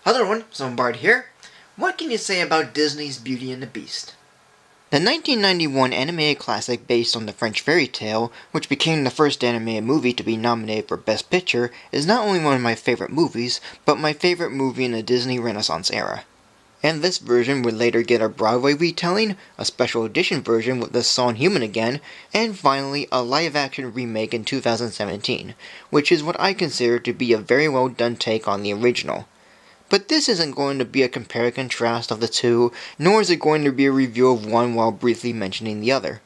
Hello everyone, Bard here. What can you say about Disney's Beauty and the Beast? The 1991 animated classic based on the French fairy tale, which became the first animated movie to be nominated for Best Picture, is not only one of my favorite movies, but my favorite movie in the Disney Renaissance era. And this version would later get a Broadway retelling, a special edition version with the song Human again, and finally a live-action remake in 2017, which is what I consider to be a very well done take on the original. But this isn't going to be a compare and contrast of the two, nor is it going to be a review of one while briefly mentioning the other.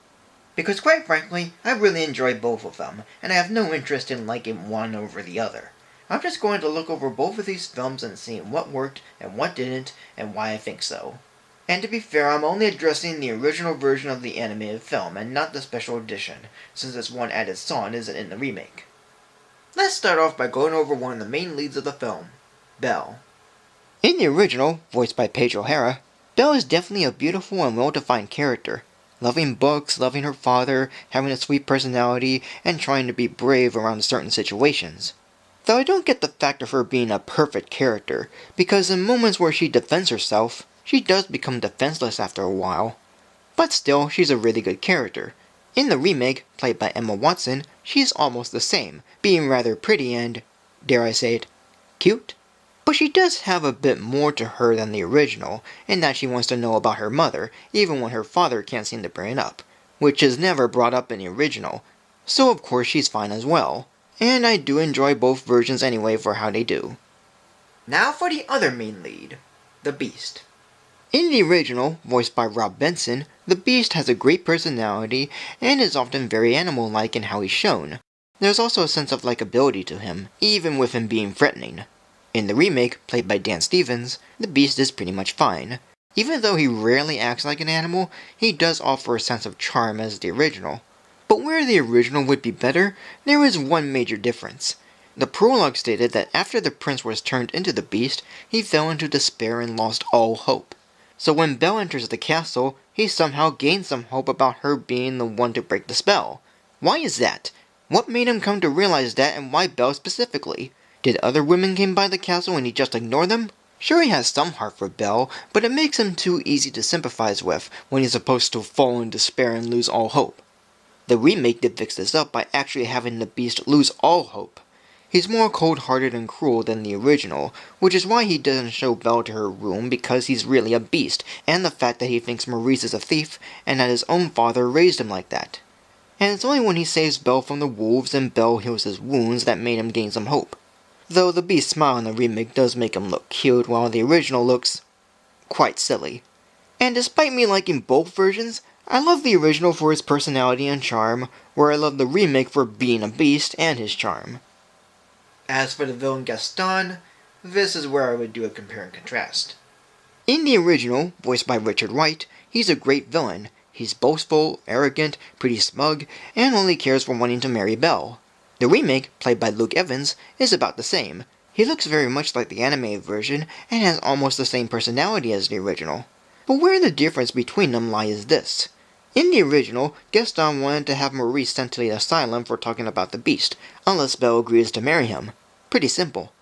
Because quite frankly, I really enjoy both of them, and I have no interest in liking one over the other. I'm just going to look over both of these films and see what worked and what didn't, and why I think so. And to be fair, I'm only addressing the original version of the animated film, and not the special edition, since this one added song isn't in the remake. Let's start off by going over one of the main leads of the film, Belle. In the original, voiced by Paige O'Hara, Belle is definitely a beautiful and well-defined character. Loving books, loving her father, having a sweet personality, and trying to be brave around certain situations. Though I don't get the fact of her being a perfect character, because in moments where she defends herself, she does become defenseless after a while. But still, she's a really good character. In the remake, played by Emma Watson, she's almost the same, being rather pretty and, dare I say it, cute? But she does have a bit more to her than the original, in that she wants to know about her mother, even when her father can't seem to bring it up, which is never brought up in the original, so of course she's fine as well, and I do enjoy both versions anyway for how they do. Now for the other main lead, the Beast. In the original, voiced by Rob Benson, the Beast has a great personality and is often very animal-like in how he's shown. There's also a sense of likability to him, even with him being threatening. In the remake, played by Dan Stevens, the Beast is pretty much fine. Even though he rarely acts like an animal, he does offer a sense of charm as the original. But where the original would be better, there is one major difference. The prologue stated that after the prince was turned into the Beast, he fell into despair and lost all hope. So when Belle enters the castle, he somehow gains some hope about her being the one to break the spell. Why is that? What made him come to realize that, and why Belle specifically? Did other women come by the castle and he just ignored them? Sure, he has some heart for Belle, but it makes him too easy to sympathize with when he's supposed to fall in despair and lose all hope. The remake did fix this up by actually having the Beast lose all hope. He's more cold-hearted and cruel than the original, which is why he doesn't show Belle to her room, because he's really a beast, and the fact that he thinks Maurice is a thief, and that his own father raised him like that. And it's only when he saves Belle from the wolves and Belle heals his wounds that made him gain some hope. Though the Beast's smile in the remake does make him look cute, while the original looks quite silly. And despite me liking both versions, I love the original for his personality and charm, where I love the remake for being a beast and his charm. As for the villain Gaston, this is where I would do a compare and contrast. In the original, voiced by Richard Wright, he's a great villain. He's boastful, arrogant, pretty smug, and only cares for wanting to marry Belle. The remake, played by Luke Evans, is about the same. He looks very much like the animated version, and has almost the same personality as the original. But where the difference between them lies is this. In the original, Gaston wanted to have Maurice sent to the asylum for talking about the Beast, unless Belle agrees to marry him. Pretty simple.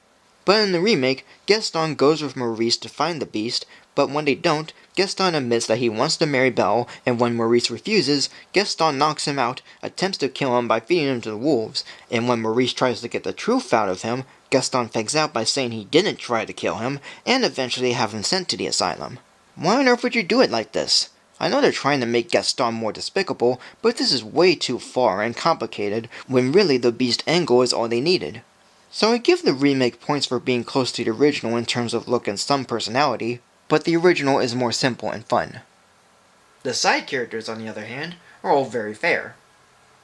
But in the remake, Gaston goes with Maurice to find the Beast, but when they don't, Gaston admits that he wants to marry Belle, and when Maurice refuses, Gaston knocks him out, attempts to kill him by feeding him to the wolves, and when Maurice tries to get the truth out of him, Gaston fakes out by saying he didn't try to kill him, and eventually have him sent to the asylum. Why on earth would you do it like this? I know they're trying to make Gaston more despicable, but this is way too far and complicated, when really the Beast angle is all they needed. So I give the remake points for being close to the original in terms of look and some personality, but the original is more simple and fun. The side characters, on the other hand, are all very fair.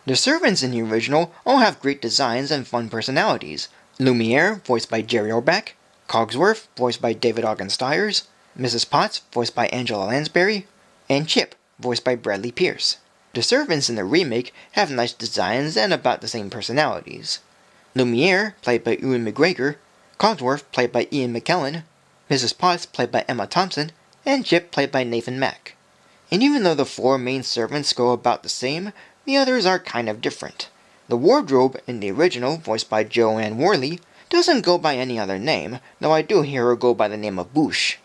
The servants in the original all have great designs and fun personalities. Lumiere, voiced by Jerry Orbach, Cogsworth, voiced by David Ogden Stiers, Mrs. Potts, voiced by Angela Lansbury, and Chip, voiced by Bradley Pierce. The servants in the remake have nice designs and about the same personalities. Lumiere, played by Ewan McGregor, Cogsworth, played by Ian McKellen, Mrs. Potts, played by Emma Thompson, and Chip, played by Nathan Mack. And even though the 4 main servants go about the same, the others are kind of different. The wardrobe in the original, voiced by Joanne Worley, doesn't go by any other name, though I do hear her go by the name of Bouche,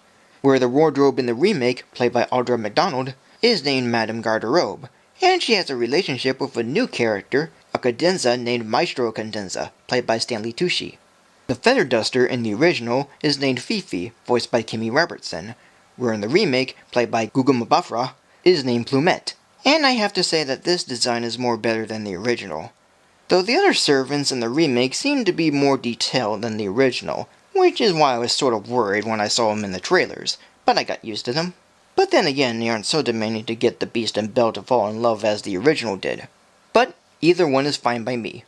where the wardrobe in the remake, played by Audra McDonald, is named Madame Garderobe, and she has a relationship with a new character, a cadenza named Maestro Cadenza, played by Stanley Tucci. The feather duster in the original is named Fifi, voiced by Kimmy Robertson, where in the remake, played by Gugu Mbatha, is named Plumette. And I have to say that this design is more better than the original, though the other servants in the remake seem to be more detailed than the original, which is why I was sort of worried when I saw them in the trailers, but I got used to them. But then again, they aren't so demanding to get the Beast and Belle to fall in love as the original did. But either one is fine by me.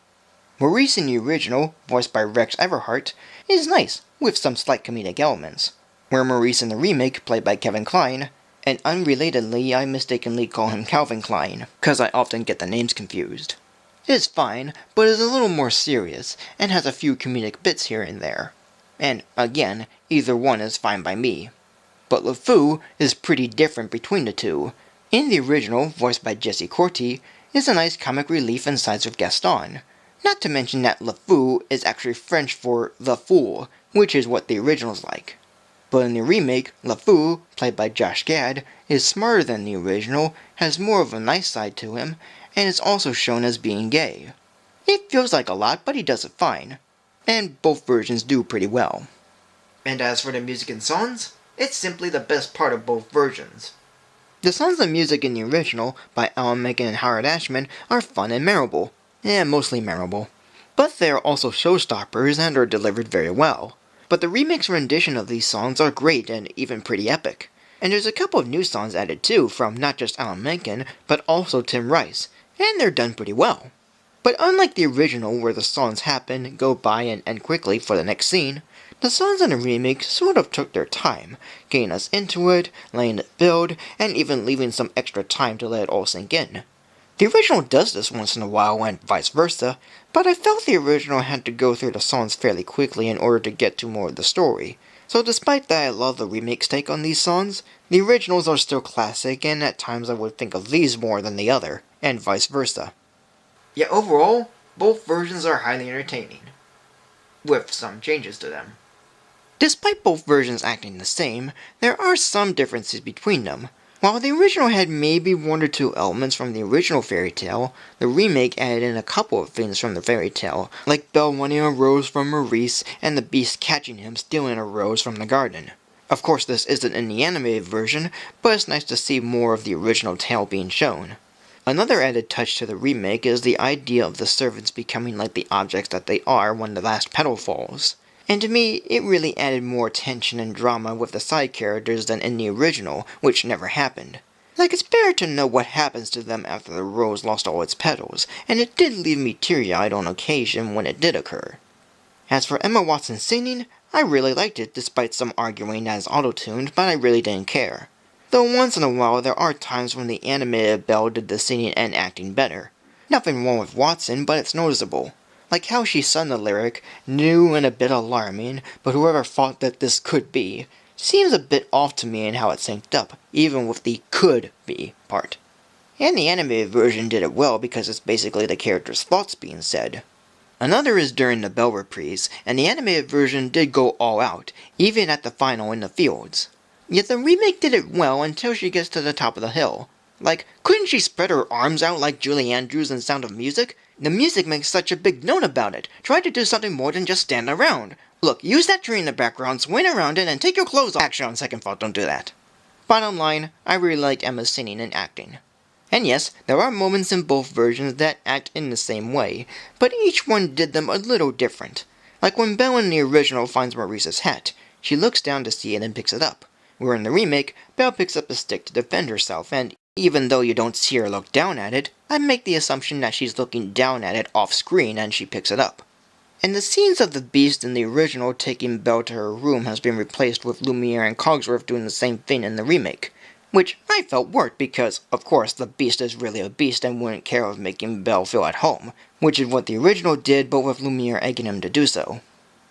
Maurice in the original, voiced by Rex Everhart, is nice, with some slight comedic elements, where Maurice in the remake, played by Kevin Kline, and unrelatedly I mistakenly call him Calvin Klein, cause I often get the names confused, is fine, but is a little more serious, and has a few comedic bits here and there. And again, either one is fine by me. But LeFou is pretty different between the two. In the original, voiced by Jesse Corti, is a nice comic relief and sides with Gaston. Not to mention that LeFou is actually French for the fool, which is what the original's like. But in the remake, LeFou, played by Josh Gad, is smarter than the original, has more of a nice side to him, and is also shown as being gay. It feels like a lot, but he does it fine. And both versions do pretty well. And as for the music and songs, it's simply the best part of both versions. The songs and music in the original, by Alan Menken and Howard Ashman, are fun and memorable. Mostly memorable. But they are also showstoppers and are delivered very well. But the remix rendition of these songs are great and even pretty epic. And there's a couple of new songs added too, from not just Alan Menken, but also Tim Rice, and they're done pretty well. But unlike the original, where the songs happen, go by, and end quickly for the next scene, the songs in the remake sort of took their time, getting us into it, letting it build, and even leaving some extra time to let it all sink in. The original does this once in a while and vice versa, but I felt the original had to go through the songs fairly quickly in order to get to more of the story. So despite that I love the remake's take on these songs, the originals are still classic, and at times I would think of these more than the other, and vice versa. Yet overall, both versions are highly entertaining, with some changes to them. Despite both versions acting the same, there are some differences between them. While the original had maybe one or two elements from the original fairy tale, the remake added in a couple of things from the fairy tale, like Belle wanting a rose from Maurice and the Beast catching him stealing a rose from the garden. Of course this isn't in the animated version, but it's nice to see more of the original tale being shown. Another added touch to the remake is the idea of the servants becoming like the objects that they are when the last petal falls. And to me, it really added more tension and drama with the side characters than in the original, which never happened. Like, it's better to know what happens to them after the rose lost all its petals, and it did leave me teary-eyed on occasion when it did occur. As for Emma Watson's singing, I really liked it despite some arguing that it's auto-tuned, but I really didn't care. Though once in a while there are times when the animated Belle did the singing and acting better. Nothing wrong with Watson, but it's noticeable. Like how she sung the lyric, new and a bit alarming, but whoever thought that this could be, seems a bit off to me in how it synced up, even with the could be part. And the animated version did it well because it's basically the character's thoughts being said. Another is during the Belle reprise, and the animated version did go all out, even at the final in the fields. Yet the remake did it well until she gets to the top of the hill. Like, couldn't she spread her arms out like Julie Andrews in Sound of Music? The music makes such a big note about it. Try to do something more than just stand around. Look, use that tree in the background, swing around it, and take your clothes off. Actually, on second thought, don't do that. Bottom line, I really liked Emma's singing and acting. And yes, there are moments in both versions that act in the same way, but each one did them a little different. Like when Belle in the original finds Maurice's hat, she looks down to see it and picks it up. Where in the remake, Belle picks up a stick to defend herself, and even though you don't see her look down at it, I make the assumption that she's looking down at it off-screen and she picks it up. And the scenes of the Beast in the original taking Belle to her room has been replaced with Lumiere and Cogsworth doing the same thing in the remake, which I felt worked because, of course, the Beast is really a beast and wouldn't care of making Belle feel at home, which is what the original did, but with Lumiere egging him to do so.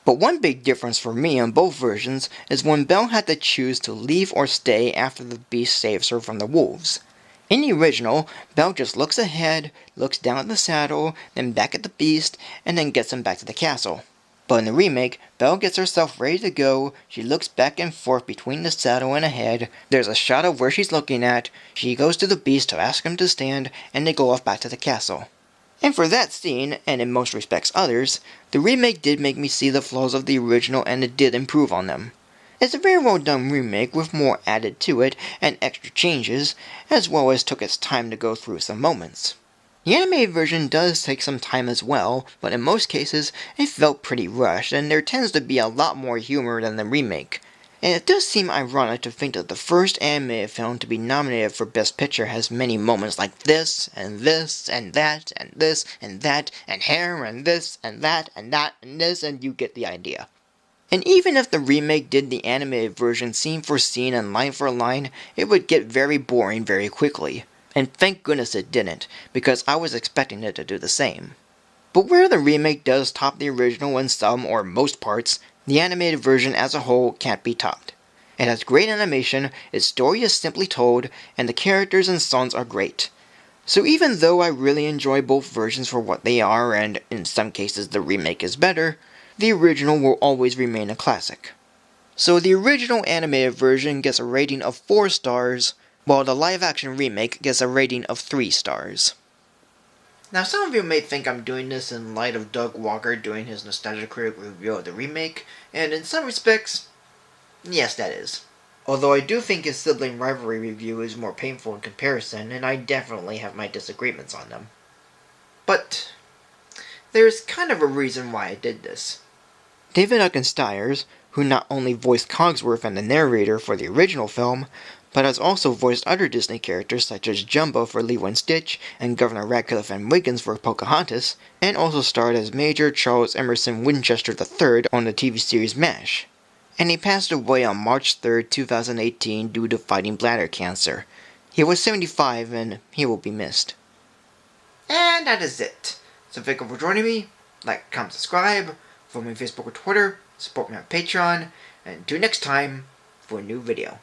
But one big difference for me on both versions is when Belle had to choose to leave or stay after the Beast saves her from the wolves. In the original, Belle just looks ahead, looks down at the saddle, then back at the Beast, and then gets him back to the castle. But in the remake, Belle gets herself ready to go, she looks back and forth between the saddle and ahead, there's a shot of where she's looking at, she goes to the beast to ask him to stand, and they go off back to the castle. And for that scene, and in most respects others, the remake did make me see the flaws of the original and it did improve on them. It's a very well done remake with more added to it and extra changes, as well as took its time to go through some moments. The animated version does take some time as well, but in most cases it felt pretty rushed and there tends to be a lot more humor than the remake. And it does seem ironic to think that the first animated film to be nominated for Best Picture has many moments like this, and this, and that, and this, and that, and hair, and this, and that, and that, and this, and you get the idea. And even if the remake did the animated version scene for scene and line for line, it would get very boring very quickly. And thank goodness it didn't, because I was expecting it to do the same. But where the remake does top the original in some or most parts, the animated version as a whole can't be topped. It has great animation, its story is simply told, and the characters and songs are great. So even though I really enjoy both versions for what they are, and in some cases the remake is better, the original will always remain a classic. So the original animated version gets a rating of 4 stars, while the live-action remake gets a rating of 3 stars. Now some of you may think I'm doing this in light of Doug Walker doing his Nostalgia Critic review of the remake, and in some respects, yes that is. Although I do think his sibling rivalry review is more painful in comparison, and I definitely have my disagreements on them. But there's kind of a reason why I did this. David Stiers, who not only voiced Cogsworth and the narrator for the original film, but has also voiced other Disney characters such as Jumbo for Lilo and Stitch and Governor Radcliffe and Wiggins for Pocahontas, and also starred as Major Charles Emerson Winchester III on the TV series MASH. And he passed away on March 3, 2018 due to fighting bladder cancer. He was 75 and he will be missed. And that is it. So thank you for joining me. Like, comment, subscribe, follow me on Facebook or Twitter, support me on Patreon, and until next time for a new video.